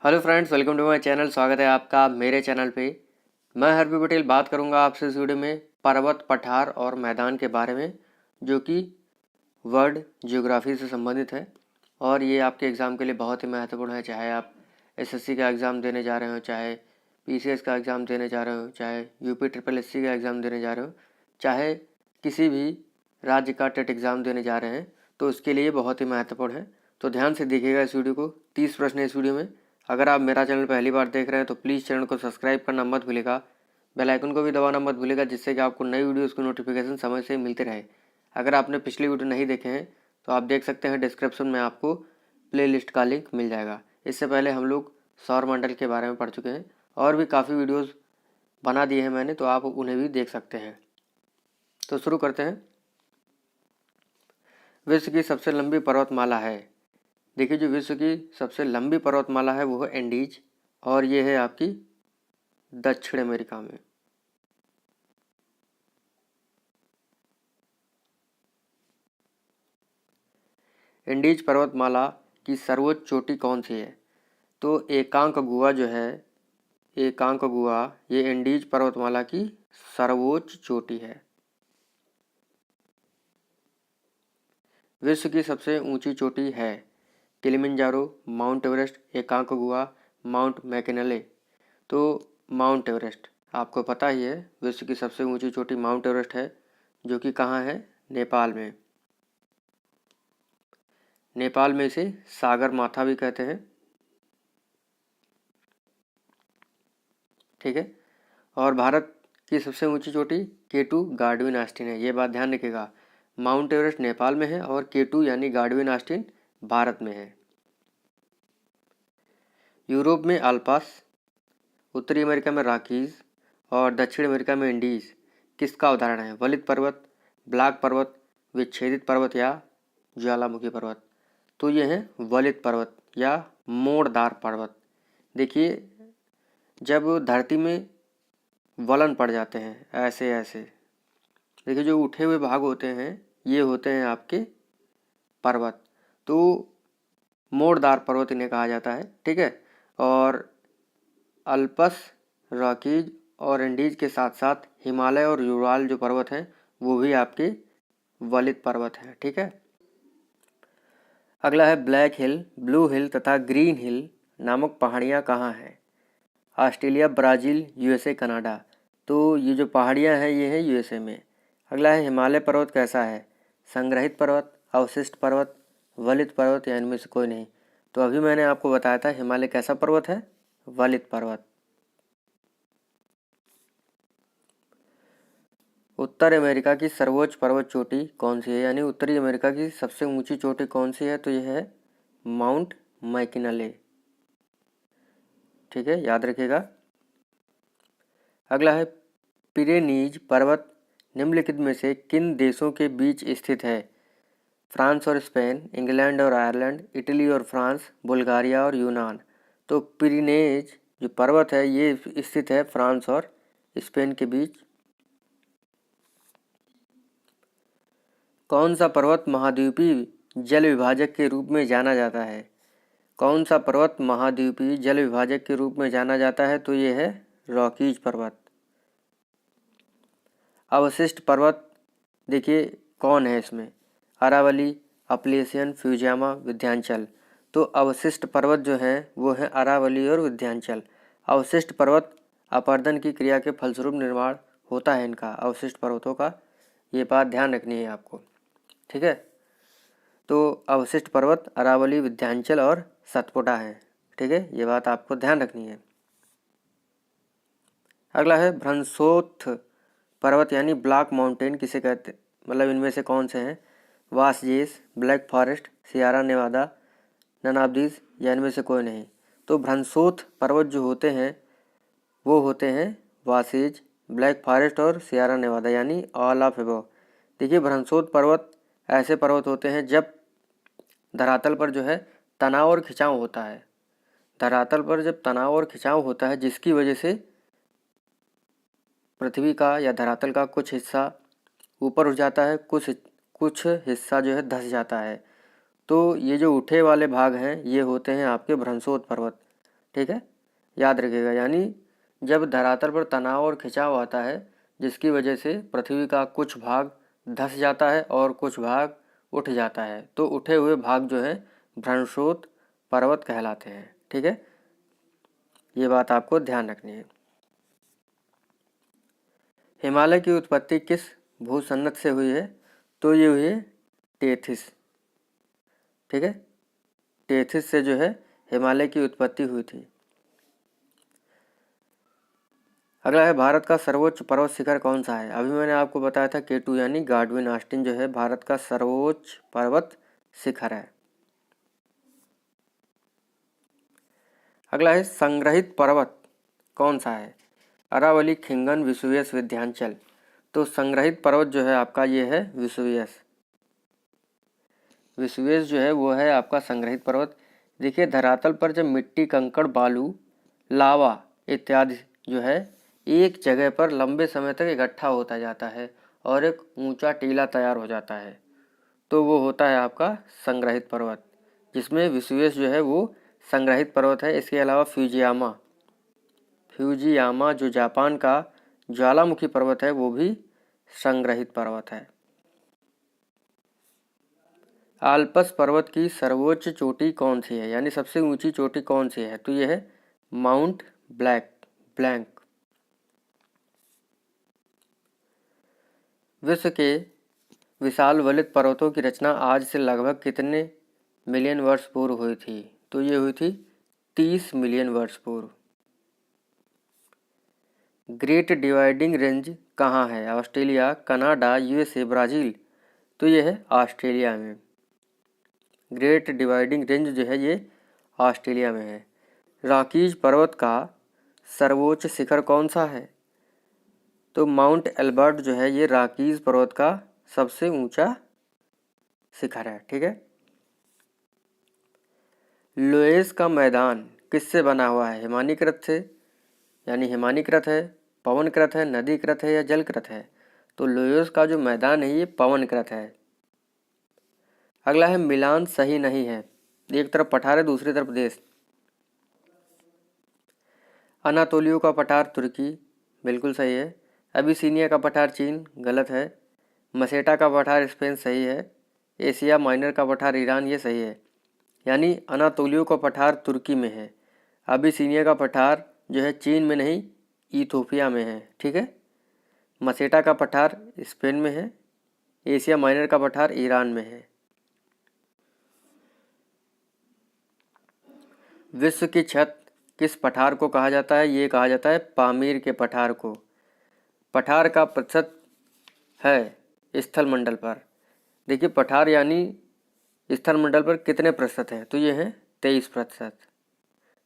Hello friends, welcome to my channel. स्वागत है आपका मेरे चैनल पे। मैं हरबी पटेल बात करूंगा आपसे इस वीडियो में पर्वत, पठार और मैदान के बारे में, जो कि वर्ल्ड ज्योग्राफी से संबंधित है और ये आपके एग्ज़ाम के लिए बहुत ही महत्वपूर्ण है। चाहे आप एसएससी का एग्ज़ाम देने जा रहे हो, चाहे पीसीएस का एग्ज़ाम देने जा रहे हो, चाहे यूपी ट्रिपल एससी का एग्ज़ाम देने जा रहे हो, चाहे किसी भी राज्य का टेट एग्ज़ाम देने जा रहे हैं, तो उसके लिए बहुत ही महत्वपूर्ण है। तो ध्यान से देखिएगा इस वीडियो को। 30 प्रश्न है इस वीडियो में। अगर आप मेरा चैनल पहली बार देख रहे हैं तो प्लीज़ चैनल को सब्सक्राइब करना मत भूलिएगा, बेल आइकन को भी दबाना मत भूलिएगा, जिससे कि आपको नई वीडियोज़ की नोटिफिकेशन समय से मिलते रहे। अगर आपने पिछली वीडियो नहीं देखे हैं तो आप देख सकते हैं, डिस्क्रिप्शन में आपको प्लेलिस्ट का लिंक मिल जाएगा। इससे पहले हम लोग सौरमंडल के बारे में पढ़ चुके हैं और भी काफ़ी वीडियोज़ बना दिए हैं मैंने, तो आप उन्हें भी देख सकते हैं। तो शुरू करते हैं। विश्व की सबसे लंबी पर्वतमाला है। देखिए, जो विश्व की सबसे लंबी पर्वतमाला है वो है एंडीज, और ये है आपकी दक्षिण अमेरिका में। एंडीज पर्वतमाला की सर्वोच्च चोटी कौन सी है? तो एकांकगुआ जो है, एकांकगुआ, ये एंडीज पर्वतमाला की सर्वोच्च चोटी है। विश्व की सबसे ऊंची चोटी है Kilimanjaro, Mount Everest, Aconcagua, Mount McKinley. तो माउंट एवरेस्ट आपको पता ही है, विश्व की सबसे ऊंची चोटी माउंट एवरेस्ट है, जो कि कहाँ है? नेपाल में। नेपाल में इसे सागर माथा भी कहते हैं। ठीक है। और भारत की सबसे ऊंची चोटी K2 गार्डविन आस्टीन है। ये बात ध्यान रखिएगा, माउंट एवरेस्ट नेपाल में है और K2 यानी गार्डविन आस्टीन भारत में है। यूरोप में अल्पास, उत्तरी अमेरिका में रॉकीज और दक्षिण अमेरिका में इंडीज किसका उदाहरण है? वलित पर्वत, ब्लैक पर्वत, विच्छेदित पर्वत या ज्वालामुखी पर्वत? तो ये है वलित पर्वत या मोड़दार पर्वत। देखिए, जब धरती में वलन पड़ जाते हैं ऐसे ऐसे, देखिए जो उठे हुए भाग होते हैं ये होते हैं आपके पर्वत, तो मोड़दार पर्वत इन्हें कहा जाता है। ठीक है। और अल्पस, रॉकीज और एंडीज के साथ साथ हिमालय और यूराल जो पर्वत हैं वो भी आपके वलित पर्वत हैं। ठीक है। अगला है ब्लैक हिल, ब्लू हिल तथा ग्रीन हिल नामक पहाड़ियाँ कहाँ हैं? Australia, Brazil, USA, Canada. तो ये जो पहाड़ियाँ हैं ये है यूएसए में। अगला है हिमालय पर्वत कैसा है? संग्रहित पर्वत, अवशिष्ट पर्वत, वलित पर्वत या इनमें से कोई नहीं? तो अभी मैंने आपको बताया था हिमालय कैसा पर्वत है? वलित पर्वत। उत्तर अमेरिका की सर्वोच्च पर्वत चोटी कौन सी है, यानी उत्तरी अमेरिका की सबसे ऊंची चोटी कौन सी है? तो यह है माउंट मैकिनले। ठीक है, याद रखिएगा। अगला है पिरेनीज पर्वत निम्नलिखित में से किन देशों के बीच स्थित है? फ्रांस और स्पेन, इंग्लैंड और आयरलैंड, इटली और फ्रांस, बुल्गारिया और यूनान। तो पिरेनीज जो पर्वत है ये स्थित है फ्रांस और स्पेन के बीच। कौन सा पर्वत महाद्वीपीय जल विभाजक के रूप में जाना जाता है? कौन सा पर्वत महाद्वीपीय जल विभाजक के रूप में जाना जाता है? तो ये है रॉकीज पर्वत। अवशिष्ट पर्वत देखिए कौन है इसमें? Aravalli, Appalachian, Fujiyama, Vindhyachal. तो अवशिष्ट पर्वत जो हैं वो है अरावली और विंध्याचल। अवशिष्ट पर्वत अपरदन की क्रिया के फलस्वरूप निर्माण होता है इनका, अवशिष्ट पर्वतों का। ये बात ध्यान रखनी है आपको। ठीक है। तो अवशिष्ट पर्वत अरावली, विंध्याचल और सतपुड़ा है। ठीक है, ये बात आपको ध्यान रखनी है। अगला है भ्रंशोत्थ पर्वत यानी ब्लैक माउंटेन किसे कहते, मतलब इनमें से कौन से हैं? Vosges, Black Forest, Sierra Nevada, ननाब्दीज या इनमें से कोई नहीं? तो भ्रंशोत्थ पर्वत जो होते हैं वो होते हैं वासेज, ब्लैक फॉरेस्ट और सियारा नेवादा, यानी ऑल ऑफ एबव। देखिए, भ्रंशोत्थ पर्वत ऐसे पर्वत होते हैं जब धरातल पर जो है तनाव और खिंचाव होता है। धरातल पर जब तनाव और खिंचाव होता है जिसकी वजह से पृथ्वी का या धरातल का कुछ हिस्सा ऊपर उठ जाता है, कुछ हिस्सा जो है धंस जाता है। तो ये जो उठे वाले भाग हैं ये होते हैं आपके भ्रंशोत्थ पर्वत। ठीक है, याद रखिएगा। यानी जब धरातल पर तनाव और खिंचाव आता है जिसकी वजह से पृथ्वी का कुछ भाग धंस जाता है और कुछ भाग उठ जाता है, तो उठे हुए भाग जो है भ्रंशोत पर्वत कहलाते हैं। ठीक है, ये बात आपको ध्यान रखनी है। हिमालय की उत्पत्ति किस भूसन्नत से हुई है? तो ये हुई है टेथिस। ठीक है, टेथिस से जो है हिमालय की उत्पत्ति हुई थी। अगला है भारत का सर्वोच्च पर्वत शिखर कौन सा है? अभी मैंने आपको बताया था K2 यानी गाडविन ऑस्टिन जो है भारत का सर्वोच्च पर्वत शिखर है। अगला है संग्रहित पर्वत कौन सा है? अरावली, खिंगन, विसुवियस, विंध्याचल। तो संग्रहित पर्वत जो है आपका ये है विसुवियस। विसुवियस जो है वो है आपका संग्रहित पर्वत। देखिए धरातल पर जब मिट्टी, कंकड़, बालू, लावा इत्यादि जो है एक जगह पर लंबे समय तक इकट्ठा होता जाता है और एक ऊंचा टीला तैयार हो जाता है, तो वो होता है आपका संग्रहित पर्वत, जिसमें विसुवियस जो है वो संग्रहित पर्वत है। इसके अलावा फ्यूजियामा जो जापान का ज्वालामुखी पर्वत है वो भी संग्रहित पर्वत है। आल्पस पर्वत की सर्वोच्च चोटी कौन सी है, यानी सबसे ऊंची चोटी कौन सी है? तो ये है माउंट ब्लैंक। विश्व के विशाल वलित पर्वतों की रचना आज से लगभग कितने मिलियन वर्ष पूर्व हुई थी? तो ये हुई थी 30 मिलियन वर्ष पूर्व। ग्रेट डिवाइडिंग रेंज कहाँ है? Australia, Canada, USA, Brazil. तो ये है ऑस्ट्रेलिया में। ग्रेट डिवाइडिंग रेंज जो है ये ऑस्ट्रेलिया में है। रॉकीज पर्वत का सर्वोच्च शिखर कौन सा है? तो माउंट एल्बर्ट जो है ये रॉकीज पर्वत का सबसे ऊंचा शिखर है। ठीक है, लोएस का मैदान किससे बना हुआ है? हिमानीकृत से, यानी हिमानीकृत है, पवनकृत है, नदीकृत है या जलकृत है? तो लोएस का जो मैदान है ये पवनकृत है। अगला है मिलान सही नहीं है, एक तरफ पठार है दूसरी तरफ देश। अनातोलियो का पठार तुर्की, बिल्कुल सही है। अबिसीनिया का पठार चीन, गलत है। मसेटा का पठार स्पेन, सही है। एशिया माइनर का पठार ईरान, ये सही है। यानी अनातोलियो का पठार तुर्की में है, अबिसीनिया का पठार जो है चीन में नहीं इथोपिया में है। ठीक है, मसेटा का पठार स्पेन में है, एशिया माइनर का पठार ईरान में है। विश्व की छत किस पठार को कहा जाता है? ये कहा जाता है पामीर के पठार को। पठार का प्रतिशत है स्थल मंडल पर। देखिए पठार यानी स्थल मंडल पर कितने प्रतिशत हैं? तो ये हैं 23%।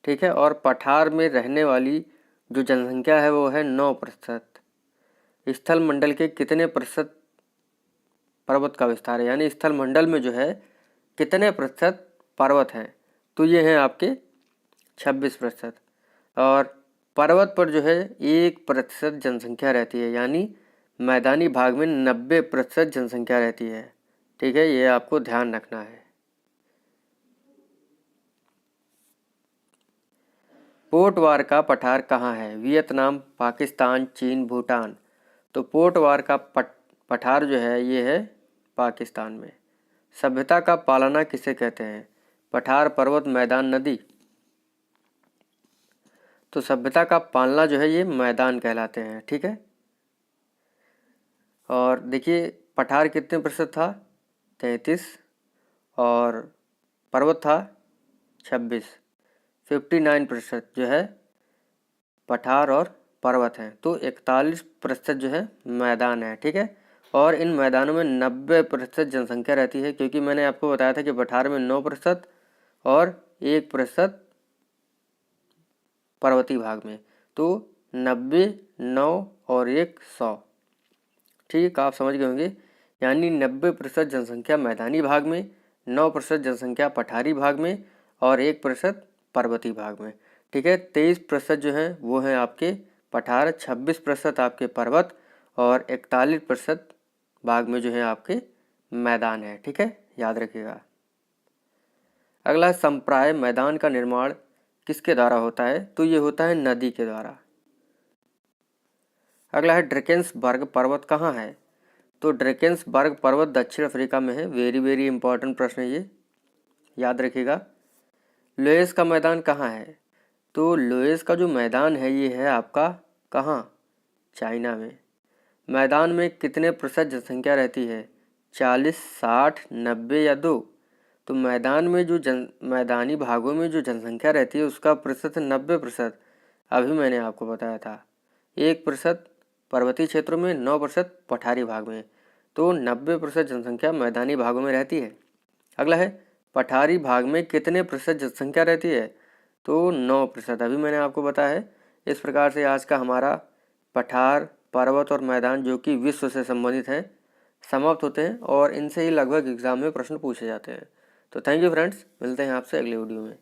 ठीक है, और पठार में रहने वाली जो जनसंख्या है वो है 9%। स्थल मंडल के कितने प्रतिशत पर्वत का विस्तार है, यानी स्थल मंडल में जो है कितने प्रतिशत पर्वत हैं? तो ये हैं आपके 26%। और पर्वत पर जो है 1% जनसंख्या रहती है, यानी मैदानी भाग में 90% जनसंख्या रहती है। ठीक है, ये आपको ध्यान रखना है। पोर्टवार का पठार कहाँ है? वियतनाम, पाकिस्तान, चीन, भूटान। तो पोर्टवार का पठार जो है ये है पाकिस्तान में। सभ्यता का पालना किसे कहते हैं? पठार, पर्वत, मैदान, नदी। तो सभ्यता का पालना जो है ये मैदान कहलाते हैं। ठीक है, और देखिए पठार कितने प्रतिशत था? 33, और पर्वत था 26। 59% जो है पठार और पर्वत हैं, तो 41% जो है मैदान है। ठीक है, और इन मैदानों में 90% जनसंख्या रहती है, क्योंकि मैंने आपको बताया था कि पठार में 9% और 1% पर्वतीय भाग में, तो 90, 9 और 1 100। ठीक, आप समझ गए होंगे। यानी 90% जनसंख्या मैदानी भाग में, 9% जनसंख्या पठारी भाग में और 1% पर्वतीय भाग में। ठीक है, 23% जो है वो हैं आपके पठार, 26% आपके पर्वत और 41% भाग में जो है आपके मैदान है। ठीक है, याद रखिएगा। अगला संप्राय मैदान का निर्माण किसके द्वारा होता है? तो ये होता है नदी के द्वारा। अगला है ड्रैकेंसबर्ग पर्वत कहाँ है? तो ड्रैकेंसबर्ग पर्वत दक्षिण अफ्रीका में है। वेरी वेरी इंपॉर्टेंट प्रश्न है ये, याद रखिएगा। लोएस का मैदान कहाँ है? तो लोएस का जो मैदान है ये है आपका कहाँ? चाइना में। मैदान में कितने प्रतिशत जनसंख्या रहती है? 40, 60, 90 या 2? तो मैदान में जो मैदानी भागों में जो जनसंख्या रहती है उसका प्रतिशत 90%। अभी मैंने आपको बताया था। 1% पर्वतीय क्षेत्रों में, 9% पठारी भाग में। तो 90% जनसंख्या मैदानी भागों में रहती है। अगला है पठारी भाग में कितने प्रतिशत जनसंख्या रहती है? तो 9%। अभी मैंने आपको बताया है। इस प्रकार से आज का हमारा पठार, पर्वत और मैदान जो कि विश्व से संबंधित हैं समाप्त होते हैं और इनसे ही लगभग एग्जाम में प्रश्न पूछे जाते हैं। तो थैंक यू फ्रेंड्स, मिलते हैं आपसे अगले वीडियो में।